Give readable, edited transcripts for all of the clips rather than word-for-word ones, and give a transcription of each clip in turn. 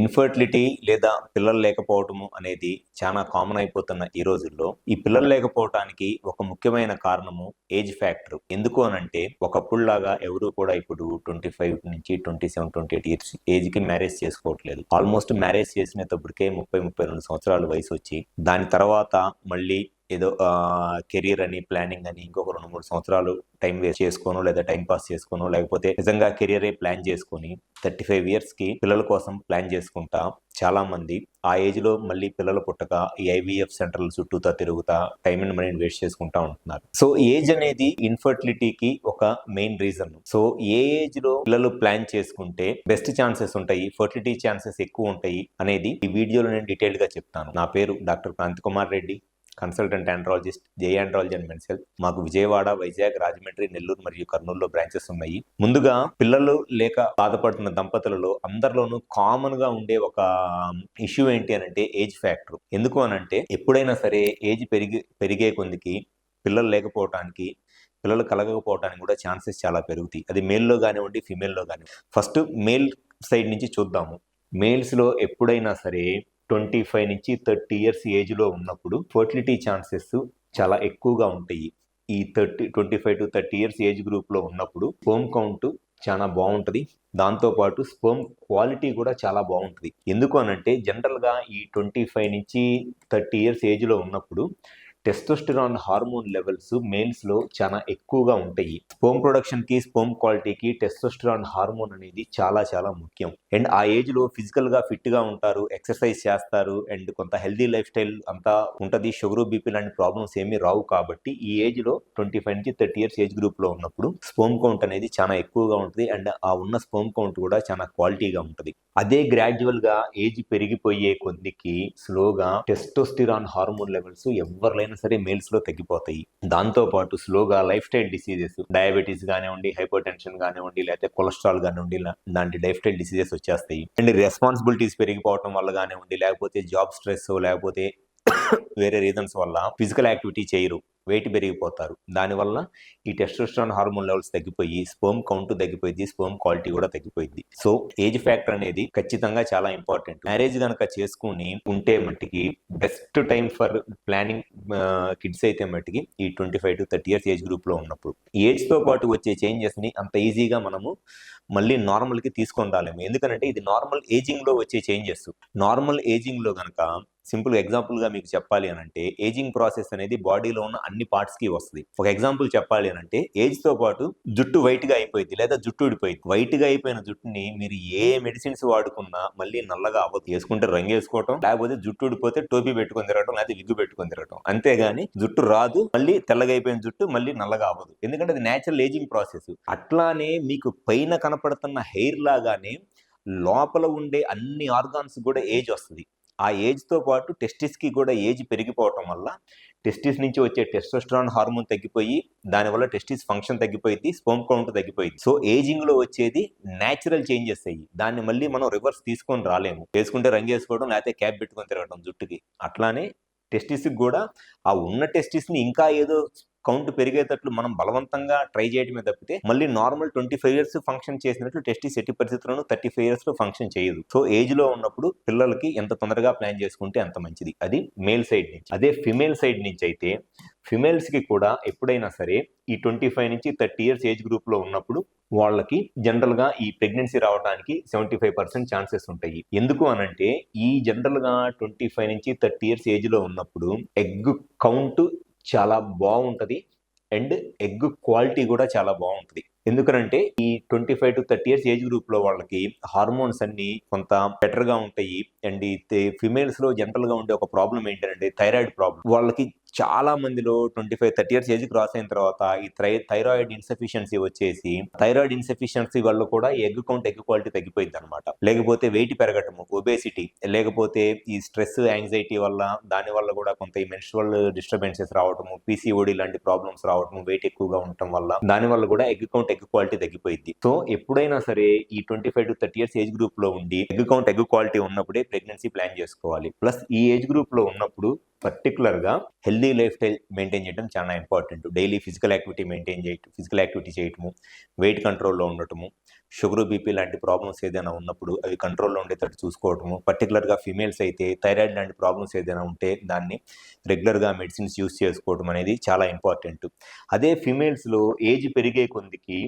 Infertility లేదా పిల్లలు లేకపోవటము అనేది చాలా కామన్ అయిపోతున్న ఈ రోజుల్లో ఈ పిల్లలు లేకపోవటానికి ఒక ముఖ్యమైన కారణము ఏజ్ ఫ్యాక్టర్. ఎందుకు అనంటే ఒకప్పుడులాగా ఎవరు కూడా ఇప్పుడు 25 నుంచి 27-28 ఇయర్స్ ఏజ్ కి మ్యారేజ్ చేసుకోవట్లేదు. ఆల్మోస్ట్ మ్యారేజ్ చేసినప్పటికే 30-32 సంవత్సరాల వయసు వచ్చి దాని తర్వాత మళ్ళీ ఏదో కెరియర్ అని ప్లానింగ్ అని ఇంకొక 2-3 సంవత్సరాలు టైం వేస్ట్ చేసుకోను లేదా టైం పాస్ చేసుకోను లేకపోతే నిజంగా కెరియరే ప్లాన్ చేసుకొని 35 ఇయర్స్ కి పిల్లల కోసం ప్లాన్ చేసుకుంటా చాలా మంది ఆ ఏజ్ లో మళ్ళీ పిల్లలు పుట్టక ఈ IVF సెంటర్ల చుట్టూతా తిరుగుతా టైం అండ్ మనీని వేస్ట్ చేసుకుంటా ఉంటున్నారు. సో ఏజ్ అనేది ఇన్ఫర్టిలిటీకి ఒక మెయిన్ రీజన్. సో ఏ ఏజ్ లో పిల్లలు ప్లాన్ చేసుకుంటే బెస్ట్ ఛాన్సెస్ ఉంటాయి, ఫర్టిలిటీ ఛాన్సెస్ ఎక్కువ ఉంటాయి అనేది ఈ వీడియోలో నేను డీటెయిల్ గా చెప్తాను. నా పేరు doctor Kranthi Kumar Reddy, consultant andrologist, జై ఆండ్రాలజీ అండ్ మెన్స్ హెల్త్. మాకు విజయవాడ, వైజాగ్, రాజమండ్రి, నెల్లూరు మరియు కర్నూలులో బ్రాంచెస్ ఉన్నాయి. ముందుగా పిల్లలు లేక బాధపడుతున్న దంపతులలో అందరిలోనూ కామన్ గా ఉండే ఒక ఇష్యూ ఏంటి అనంటే ఏజ్ ఫ్యాక్టర్. ఎందుకు అనంటే ఎప్పుడైనా సరే ఏజ్ పెరిగే కొద్దికి పిల్లలు లేకపోవటానికి, పిల్లలు కలగకపోవటానికి కూడా ఛాన్సెస్ చాలా పెరుగుతాయి. అది మేల్లో కానివ్వండి, ఫిమేల్లో కానివ్వండి. ఫస్ట్ మేల్ సైడ్ నుంచి చూద్దాము. మేల్స్ లో ఎప్పుడైనా సరే 25 నుంచి 30 ఇయర్స్ ఏజ్ లో ఉన్నప్పుడు ఫర్టిలిటీ ఛాన్సెస్ చాలా ఎక్కువగా ఉంటాయి. ఈ 25 to 30 ఇయర్స్ ఏజ్ గ్రూప్ లో ఉన్నప్పుడు స్పెర్మ్ కౌంట్ చాలా బాగుంటది. దాంతో పాటు స్పెర్మ్ క్వాలిటీ కూడా చాలా బాగుంటుంది. ఎందుకు అనంటే జనరల్ గా ఈ 25 నుంచి 30 ఇయర్స్ ఏజ్ లో ఉన్నప్పుడు టెస్టోస్టెరాన్ హార్మోన్ లెవెల్స్ మేల్స్ లో చాలా ఎక్కువగా ఉంటాయి. స్పెర్మ్ ప్రొడక్షన్ కి, స్పెర్మ్ క్వాలిటీకి టెస్టోస్టెరాన్ హార్మోన్ అనేది చాలా చాలా ముఖ్యం. అండ్ ఆ ఏజ్ లో ఫిజికల్ గా ఫిట్ గా ఉంటారు, ఎక్సర్సైజ్ చేస్తారు అండ్ కొంత హెల్దీ లైఫ్ స్టైల్ అంతా ఉంటది. షుగర్, బీపీ లాంటి ప్రాబ్లమ్స్ ఏమీ రావు. కాబట్టి ఈ ఏజ్ లో 25 నుంచి 30 ఇయర్స్ ఏజ్ గ్రూప్ లో ఉన్నప్పుడు స్పెర్మ్ కౌంట్ అనేది చాలా ఎక్కువగా ఉంటుంది అండ్ ఆ ఉన్న స్పెర్మ్ కౌంట్ కూడా చాలా క్వాలిటీగా ఉంటుంది. అదే గ్రాడ్యువల్ గా ఏజ్ పెరిగిపోయే కొద్దికి స్లోగా టెస్టోస్టెరాన్ హార్మోన్ లెవెల్స్ ఎవరిలైనా సరే మేల్స్ లో తగ్గిపోతాయి. దాంతో పాటు స్లోగా లైఫ్ స్టైల్ డిసీజెస్, డయాబెటీస్ కానివ్వండి, హైపర్ టెన్షన్ కానివ్వండి, లేకపోతే కొలెస్ట్రాల్ కానివ్వండి, లాంటి లైఫ్ స్టైల్ డిసీజెస్ వచ్చేస్తాయి. అండ్ రెస్పాన్సిబిలిటీస్ పెరిగిపోవడం వల్ల కానివ్వండి, లేకపోతే జాబ్ స్ట్రెస్, లేకపోతే వేరే రీజన్స్ వల్ల ఫిజికల్ యాక్టివిటీ చేయరు, వెయిట్ పెరిగిపోతారు. దానివల్ల ఈ టెస్టోస్టెరాన్ హార్మోన్ లెవెల్స్ తగ్గిపోయి స్పెర్మ్ కౌంట్ తగ్గిపోయింది, స్పెర్మ్ క్వాలిటీ కూడా తగ్గిపోయింది. సో ఏజ్ ఫ్యాక్టర్ అనేది ఖచ్చితంగా చాలా ఇంపార్టెంట్. మ్యారేజ్ కనుక చేసుకుని ఉంటే మట్టికి best time for planning kids అయితే మట్టికి ఈ 25 to 30 ఇయర్స్ ఏజ్ గ్రూప్ లో ఉన్నప్పుడు. ఏజ్ తో పాటు వచ్చే చేంజెస్ ని అంత ఈజీగా మనము మళ్ళీ నార్మల్ కి తీసుకొని రాలేము. ఎందుకంటే ఇది నార్మల్ ఏజింగ్ లో వచ్చే చేంజెస్. నార్మల్ ఏజింగ్ లో కనుక సింపుల్ ఎగ్జాంపుల్ గా మీకు చెప్పాలి అనంటే ఏజింగ్ ప్రాసెస్ అనేది బాడీలో ఉన్న అన్ని పార్ట్స్ కి వస్తుంది. ఒక ఎగ్జాంపుల్ చెప్పాలి అనంటే ఏజ్ తో పాటు జుట్టు వైట్ గా అయిపోయింది లేదా జుట్టు ఊడిపోయింది. వైట్ గా అయిపోయిన జుట్టుని మీరు ఏ మెడిసిన్స్ వాడుకున్నా మళ్ళీ నల్లగా అవ్వదు. వేసుకుంటే రంగు వేసుకోవటం, లేకపోతే జుట్టు ఊడిపోతే టోపీ పెట్టుకొని తిరగటం, లేకపోతే విగ్గు పెట్టుకొని తిరగటం. అంతేగాని జుట్టు రాదు, మళ్ళీ తెల్లగా అయిపోయిన జుట్టు మళ్ళీ నల్లగా అవ్వదు. ఎందుకంటే అది నేచురల్ ఏజింగ్ ప్రాసెస్. అట్లానే మీకు పైన కనపడుతున్న హెయిర్ లాగానే లోపల ఉండే అన్ని ఆర్గాన్స్ కూడా ఏజ్ వస్తుంది. ఆ ఏజ్ తో పాటు టెస్టిస్ కి కూడా ఏజ్ పెరిగిపోవటం వల్ల టెస్టిస్ నుంచి వచ్చే టెస్టోస్టెరాన్ హార్మోన్ తగ్గిపోయి దానివల్ల టెస్టిస్ ఫంక్షన్ తగ్గిపోయింది, స్పెర్మ్ కౌంట్ తగ్గిపోయింది. సో ఏజింగ్ లో వచ్చేది నేచురల్ చేంజెస్ అయ్యి దాన్ని మళ్ళీ మనం రివర్స్ తీసుకొని రాలేము. వేసుకుంటే రంగు వేసుకోవడం, లేకపోతే క్యాప్ పెట్టుకొని తిరగడం జుట్టుకి. అట్లానే టెస్టిస్ కూడా ఆ ఉన్న టెస్టిస్ ని ఇంకా ఏదో కౌంట్ పెరిగేటట్లు మనం బలవంతంగా ట్రై చేయడమే తప్పితే మళ్ళీ నార్మల్ 25 ఇయర్స్ ఫంక్షన్ చేసినట్లు టెస్టిస్ ఎట్టి పరిస్థితుల్లోనూ 35 ఇయర్స్ లో ఫంక్షన్ చేయదు. సో ఏజ్ లో ఉన్నప్పుడు పిల్లలకి ఎంత తొందరగా ప్లాన్ చేసుకుంటే అంత మంచిది. అది మేల్ సైడ్ నుంచి. అదే ఫిమేల్ సైడ్ నుంచి అయితే ఫిమేల్స్ కి కూడా ఎప్పుడైనా సరే ఈ 25 నుంచి 30 ఇయర్స్ ఏజ్ గ్రూప్ లో ఉన్నప్పుడు వాళ్ళకి జనరల్ గా ఈ ప్రెగ్నెన్సీ రావడానికి 75% ఛాన్సెస్ ఉంటాయి. ఎందుకు అనంటే ఈ జనరల్ గా 25 నుంచి 30 ఇయర్స్ ఏజ్ లో ఉన్నప్పుడు ఎగ్ కౌంట్ చాలా బాగుంటది అండ్ ఎగ్ క్వాలిటీ కూడా చాలా బాగుంటుంది. ఎందుకనంటే ఈ 25 to 30 ఇయర్స్ ఏజ్ గ్రూప్ లో వాళ్ళకి హార్మోన్స్ అన్ని కొంత బెటర్ గా ఉంటాయి. అండ్ ఈ ఫిమేల్స్ లో జనరల్ గా ఉండే ఒక ప్రాబ్లం ఏంటంటే థైరాయిడ్ ప్రాబ్లం. వాళ్ళకి చాలా మందిలో 25-30 ఇయర్స్ ఏజ్ క్రాస్ అయిన తర్వాత ఈ థైరాయిడ్ ఇన్సఫిషియన్సీ వచ్చేసి థైరాయిడ్ ఇన్సఫిషియన్సీ వల్ల కూడా ఎగ్ కౌంట్, ఎగ్ క్వాలిటీ తగ్గిపోయింది అనమాట. లేకపోతే వెయిట్ పెరగటము, ఒబేసిటీ, లేకపోతే ఈ స్ట్రెస్, యాంగ్జైటీ వల్ల దాని వల్ల కూడా కొంత ఈ మెన్స్ట్రువల్ డిస్టర్బెన్సెస్ రావటము, PCOD లాంటి ప్రాబ్లమ్స్ రావటము, వెయిట్ ఎక్కువగా ఉండటం వల్ల దాని వల్ల కూడా ఎగ్ కౌంట్, ఎగ్ క్వాలిటీ తగ్గిపోయింది. సో ఎప్పుడైనా సరే ఈ 25 to 30 ఇయర్స్ ఏజ్ గ్రూప్ లో ఉండి ఎగ్ కౌంట్, ఎగ్ క్వాలిటీ ఉన్నప్పుడే ప్రెగ్నెన్సీ ప్లాన్ చేసుకోవాలి. ప్లస్ ఈ ఏజ్ గ్రూప్ లో ఉన్నప్పుడు పర్టికులర్గా హెల్దీ లైఫ్ స్టైల్ మెయింటైన్ చేయడం చాలా ఇంపార్టెంట్. డైలీ ఫిజికల్ యాక్టివిటీ చేయటము, వెయిట్ కంట్రోల్లో ఉండటము, షుగర్, బీపీ లాంటి ప్రాబ్లమ్స్ ఏదైనా ఉన్నప్పుడు అవి కంట్రోల్లో ఉండేటట్టు చూసుకోవటము. పర్టికులర్గా ఫీమేల్స్ అయితే థైరాయిడ్ లాంటి ప్రాబ్లమ్స్ ఏదైనా ఉంటే దాన్ని రెగ్యులర్గా మెడిసిన్స్ యూస్ చేసుకోవడం అనేది చాలా ఇంపార్టెంట్. అదే ఫీమేల్స్లో ఏజ్ పెరిగే కొద్దికి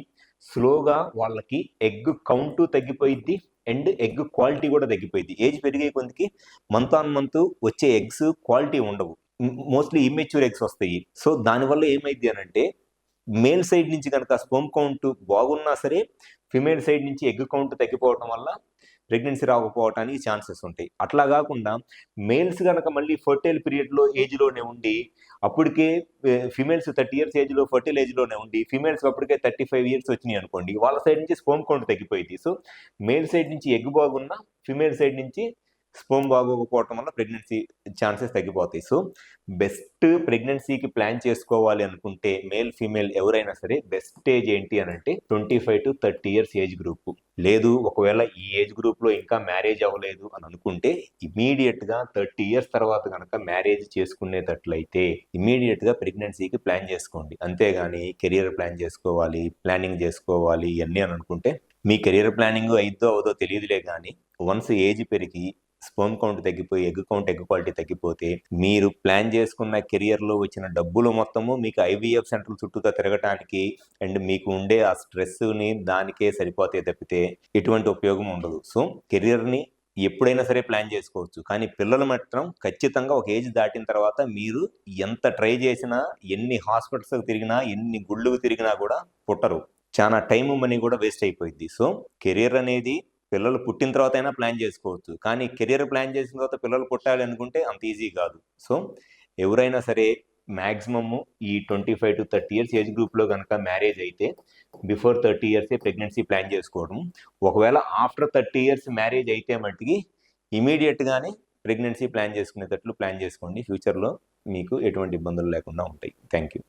స్లోగా వాళ్ళకి ఎగ్ కౌంటు తగ్గిపోయిద్ది అండ్ ఎగ్ క్వాలిటీ కూడా తగ్గిపోయింది. ఏజ్ పెరిగే కొద్దికి మంత్ ఆన్ మంత్ వచ్చే ఎగ్స్ క్వాలిటీ ఉండవు. మోస్ట్లీ ఇమ్మెచ్యూర్ ఎగ్స్ వస్తాయి. సో దానివల్ల ఏమైంది అని అంటే మేల్ సైడ్ నుంచి కనుక స్పెర్మ్ కౌంట్ బాగున్నా సరే ఫిమేల్ సైడ్ నుంచి ఎగ్ కౌంట్ తగ్గిపోవడం వల్ల ప్రెగ్నెన్సీ రాకపోవడానికి ఛాన్సెస్ ఉంటాయి. అట్లా కాకుండా మేల్స్ కనుక మళ్ళీ ఫర్టైల్ పీరియడ్లో ఏజ్లోనే ఉండి అప్పటికే ఫిమేల్స్ 30 years ఏజ్లో ఫర్టైల్ ఏజ్లోనే ఉండి ఫిమేల్స్ అప్పటికే 35 years వచ్చినాయి అనుకోండి, వాళ్ళ సైడ్ నుంచి స్పెర్మ్ కౌంట్ తగ్గిపోయింది. సో మేల్ సైడ్ నుంచి ఎగ్ బాగున్నా ఫిమేల్ సైడ్ నుంచి స్పెర్మ్ బాగోకపోవటం వల్ల ప్రెగ్నెన్సీ ఛాన్సెస్ తగ్గిపోతాయి. సో బెస్ట్ ప్రెగ్నెన్సీకి ప్లాన్ చేసుకోవాలి అనుకుంటే మేల్ ఫీమేల్ ఎవరైనా సరే బెస్ట్ ఏజ్ ఏంటి అని అంటే 25 to 30 years ఏజ్ గ్రూప్. లేదు ఒకవేళ ఈ ఏజ్ గ్రూప్లో ఇంకా మ్యారేజ్ అవ్వలేదు అని అనుకుంటే ఇమీడియట్గా 30 years తర్వాత కనుక మ్యారేజ్ చేసుకునేటట్లయితే ఇమీడియట్గా ప్రెగ్నెన్సీకి ప్లాన్ చేసుకోండి. అంతేగాని కెరియర్ ప్లానింగ్ చేసుకోవాలి ఇవన్నీ అని అనుకుంటే మీ కెరియర్ ప్లానింగ్ అయిద్దో అవదో తెలియదులే, కానీ వన్స్ ఏజ్ పెరిగి స్పెర్మ్ కౌంట్ తగ్గిపోయి ఎగ్ క్వాలిటీ తగ్గిపోతే మీరు ప్లాన్ చేసుకున్న కెరియర్లో వచ్చిన డబ్బులు మొత్తము మీకు ఐవీఎఫ్ సెంటర్ల చుట్టూతో తిరగటానికి అండ్ మీకు ఉండే ఆ స్ట్రెస్ని దానికే సరిపోతే తప్పితే ఎటువంటి ఉపయోగం ఉండదు. సో కెరియర్ని ఎప్పుడైనా సరే ప్లాన్ చేసుకోవచ్చు, కానీ పిల్లలు మాత్రం ఖచ్చితంగా ఒక ఏజ్ దాటిన తర్వాత మీరు ఎంత ట్రై చేసినా ఎన్ని హాస్పిటల్స్కి తిరిగినా ఎన్ని గుళ్ళకు తిరిగినా కూడా పుట్టరు. చాలా టైం మనీ కూడా వేస్ట్ అయిపోయింది. సో కెరియర్ అనేది పిల్లలు పుట్టిన తర్వాత అయినా ప్లాన్ చేసుకోవచ్చు, కానీ కెరియర్ ప్లాన్ చేసిన తర్వాత పిల్లలు పుట్టాలి అనుకుంటే అంత ఈజీ కాదు. సో ఎవరైనా సరే మ్యాక్సిమమ్ ఈ 25 to 30 years ఏజ్ గ్రూప్లో కనుక మ్యారేజ్ అయితే బిఫోర్ 30 years ప్రెగ్నెన్సీ ప్లాన్ చేసుకోవడం. ఒకవేళ ఆఫ్టర్ 30 years మ్యారేజ్ అయితే మట్టుకి ఇమీడియట్గానే ప్రెగ్నెన్సీ ప్లాన్ చేసుకునేటట్లు ప్లాన్ చేసుకోండి. ఫ్యూచర్లో మీకు ఎటువంటి ఇబ్బందులు లేకుండా ఉంటాయి. Thank you.